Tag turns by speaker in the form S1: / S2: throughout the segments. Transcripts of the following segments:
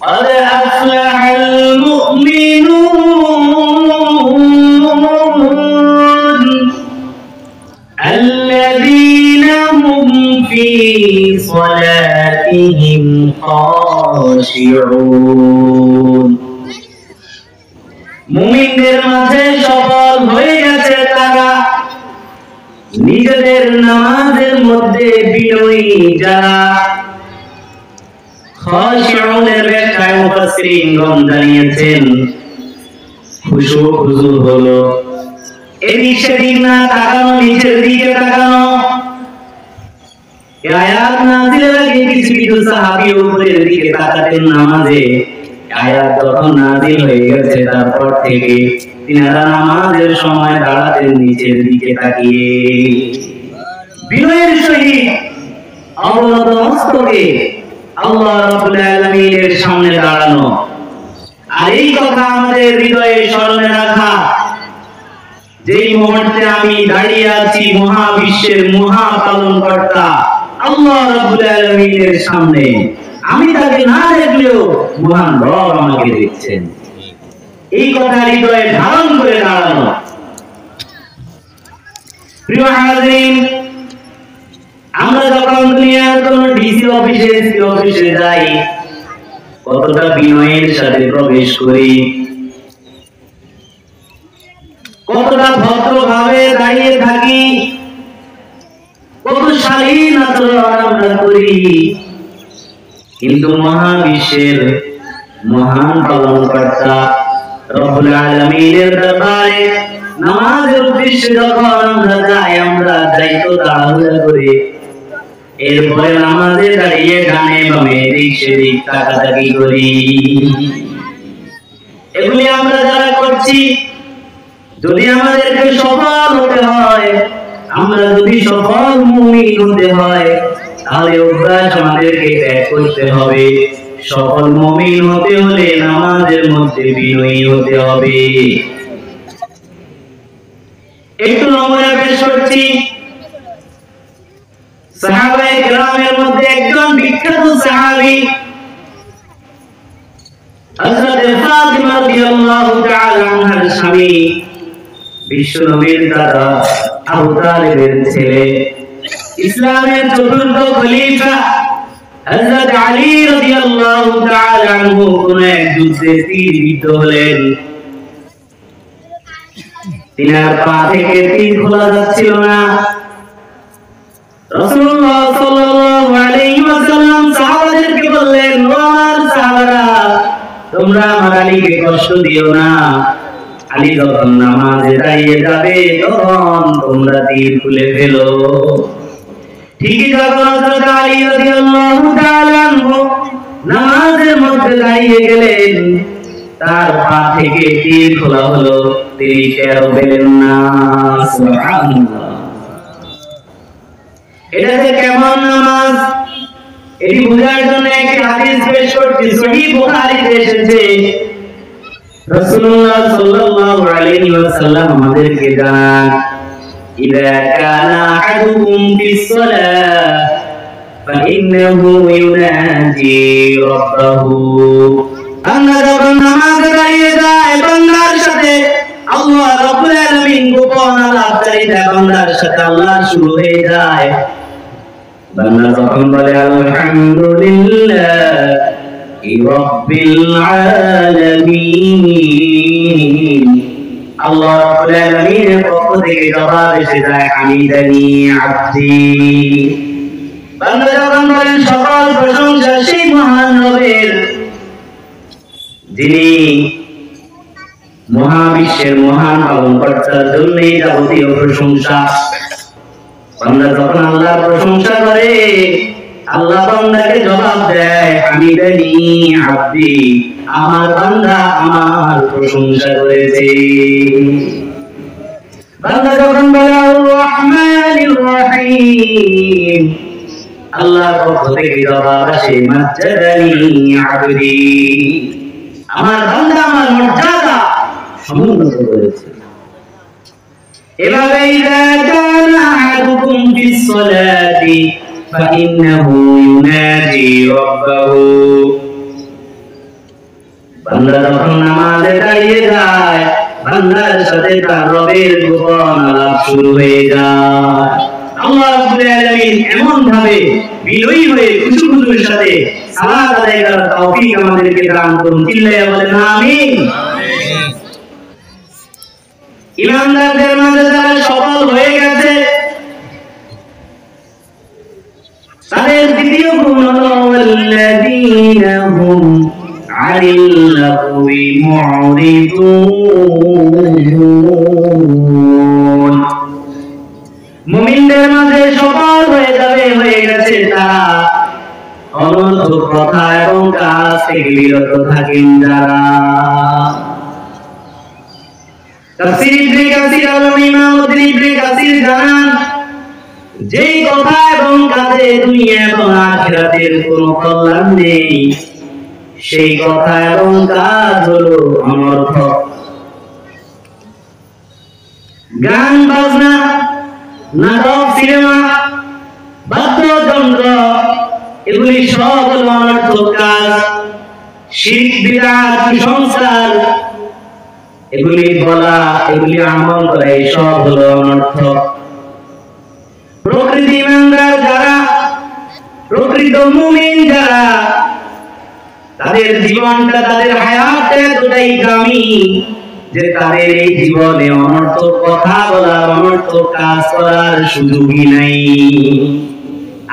S1: قد أفلح المؤمنون الذين هم في صلاتهم خاشعون মুমিনদের মাঝে সফল হয়ে গেছে তারা নিজেদের নামাজের মধ্যে বিনয়ী যারা। খাশিউনের ব্যাখ্যায় মুফাসসিরিনগণ জানিয়েছেন খুশু হলো এদিক সেদিক না তাকানো, নিচের দিকে তাকানো। এই আয়াত নাযিলের আগে কিছু সাহাবী উপরের দিকে তাকাতেন নামাজে। আয়াত যখন নাযিল হয়ে গেছে তারপর থেকে তিনারা নামাজের সময় দাঁড়াতেন নিচের দিকে তাকিয়ে বিনয়ের সহিত অবনত মস্তকে আল্লাহ রাব্বুল আলামিনের সামনে দাঁড়ানো। আর এই কথা আমাদের হৃদয়ে স্মরণে রাখা, যেই মুহূর্তে আমি দাঁড়িয়ে আছি মহাবিশ্বের মহা পালনকর্তা আল্লাহ রাব্বুল আলামিনের সামনে, আমি তাকে না দেখলেও মহান রব আমাকে দেখছেন, এই কথা হৃদয়ে ধারণ করে দাঁড়ানো। প্রিয় হাজিরিন, আমরা যখন দুনিয়ার কোন ডিসি অফিসে, এসপি অফিসে যাই, কতটা বিনয়ের সাথে প্রবেশ করি, কতটা ভদ্রভাবে দাঁড়িয়ে থাকি, কত শালীন আচরণ আমরা করি। কিন্তু মহাবিশ্বের মহান পালনকর্তা রব্বুল আলামিনের দরবারে নামাজের উদ্দেশ্যে যখন আমরা যাই, আমরা যাই তো তাড়াহুড়া করে, এরপরে নামাজে দাঁড়িয়ে ডানে বামে এদিক সেদিক তাকাতাকি করি। এগুলি আমরা যারা করছি, যদি আমাদেরকে সফল হতে হয়, আমরা যদি সফল মুমিন হতে হয়, তাহলে অভ্যাস আমাদেরকে ত্যাগ করতে হবে। সফল মুমিন হতে হলে নামাজের মধ্যে বিনয়ী হতে হবে। একটু নমুনা পেশ করছি। সাহাবায়ে কেরামের মধ্যে একজন বিখ্যাত সাহাবী হযরত ফাতিমা রাদিয়াল্লাহু তাআলা আনহার স্বামী, বিশ্ব নবীর দাদা আবু তালিবের ছেলে, ইসলামের চতুর্থ খলিফা হযরত আলী রাদিয়াল্লাহু তাআলা আনহু কোন এক যুদ্ধে তীরবিদ্ধ হলেন। তিনার পা থেকে তীর খোলা যাচ্ছিল না। রাসূলুল্লাহ সাল্লাল্লাহু আলাইহি ওয়াসাল্লাম সাহাবাদেরকে বললেন, ও আমার সাহাবারা, তোমরা আমার আলীকে কষ্ট দিও না। আলী যখন নামাজে দাঁড়িয়ে যাবে তখন তোমরা তীর খুলে ফেলো। ঠিকই যখন হযরত আলী রাদিয়াল্লাহু তাআলা আনহু নামাজের মধ্যে দাঁড়িয়ে গেলেন, তার পা থেকে তীর খোলা হলো, তিনি টেরও পেলেন না। সুবহানাল্লাহ। এটা যে কেমন নামাজ, এটি বোঝার জন্য একটি হাদিস পেশ করছি, সহিহ বুখারীতে এসেছে। রাসূলুল্লাহ সাল্লাল্লাহু আলাইহি ওয়াসাল্লাম আমাদেরকে জানান, ইযা কানা আহাদুকুম ফিস সালাহ ফাইন্নাহু ইউনাজি রাব্বাহু। বান্দা যখন নামাজে দাঁড়িয়ে যায়, বান্দার সাথে আল্লাহ রাব্বুল আলামিন গোপন আলাপচারিতা বান্দার সাথে আল্লাহ শুরু হয়ে যায়। বান্দা যখন বলে আলহামদুলিল্লাহি রাব্বিল আলামিন, আল্লাহ রাব্বুল আলামিনের পক্ষ থেকে জবাব এসে যায়, হামিদানি আবদি। বান্দা যখন বলেন সকল প্রশংসা সেই মহান রবের, যিনি মহাবিশ্বের মহান পালনকর্তার জন্যই যাবতীয় প্রশংসা। বান্দা যখন আল্লাহর প্রশংসা করে, আল্লাহ বান্দাকে জবাব দেয়, হামিদানি আবদি, আমার বান্দা আমার প্রশংসা করেছে। বান্দা যখন বলে আর রহমানির রহিম, আল্লাহর পক্ষ থেকে জবাব আসে, মাজ্জাদানি আবদি, আমার বান্দা আমার মর্যাদা সমুন্নত করেছে। এভাবে ইযা কানা আহাদুকুম ফিস সালাতি ফাইন্নাহু ইউনাজি রাব্বাহু, বান্দা যখন নামাজে দাঁড়িয়ে যায় বান্দার সাথে তার রবের গোপন আলাপ শুরু হয়ে যায়। আল্লাহ রাব্বুল আলামিন এমন ভাবে বিনয়ী হয়ে খুশুখুশুর সাথে সালাত আদায় করার তৌফিক আমাদেরকে দান করুন। চিল্লাইয়া বলেন আমিন। ইমানদারদের মাঝে যারা সফল হয়ে গেছে তাদের দ্বিতীয় গুণ হলো ওয়াল্লাযীনা হুম আনিল লাগওয়ি মুরিদুন। মুমিনদের মাঝে সফল হয়ে গেছে তারা অনর্থক কথা এবং কাজ থেকে বিরত থাকেন যারা। তাফসীর ইবনে কাসির ইমাম ইবনে কাসির জানান যেই কথা এবং কাজে দুনিয়া এবং আখিরাতের কোনো কল্যাণ নেই সেই কথা এবং কাজ হলো অনর্থক। গান বাজনা, নাটক, সিনেমা, বাদ্যযন্ত্র এগুলি সব হলো অনর্থক কাজ। শিরক, বিদআত, কুসংস্কার এগুলি বলা, এগুলি আমল করা, এই সব হলো অনর্থক। প্রকৃত ইমানদার যারা, প্রকৃত মুমিন যারা, তাদের জীবনটা, তাদের হায়াতটা এতটাই দামি যে তাদের এই জীবনে অনর্থক কথা বলা, অনর্থক কাজ করার সুযোগই নাই।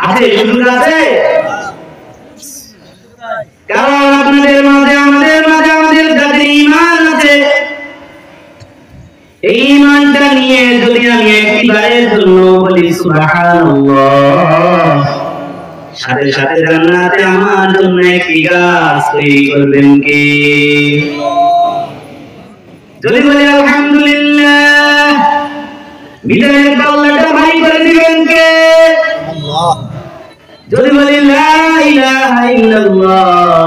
S1: আছে? সুযোগ আছে? কারণ আপনাদের মাঝে, আমাদের মাঝে, আমাদের যাদের ঈমান আছে, এই ঈমানটা নিয়ে যদি আমি একবারের জন্য বলি সুবহানাল্লাহ, সাথে সাথে জান্নাতে আমার জন্য একটি গাছ তৈরি করবেন কে? যদি বলি আলহামদুলিল্লাহ, বিদায়ের পাল্লাটা ভারী করে দিবেন কে? আল্লাহ। যদি বলি লা ইলাহা ইল্লাল্লাহ,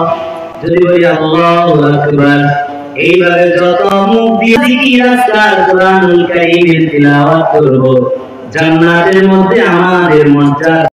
S1: যদি বলি আল্লাহু আকবার, এইভাবে যত মুখ দিয়ে জিকির আজকার কোরআনুল কারীমের তিলাওয়াত করব, জান্নাতের মধ্যে আমাদের মর্যাদা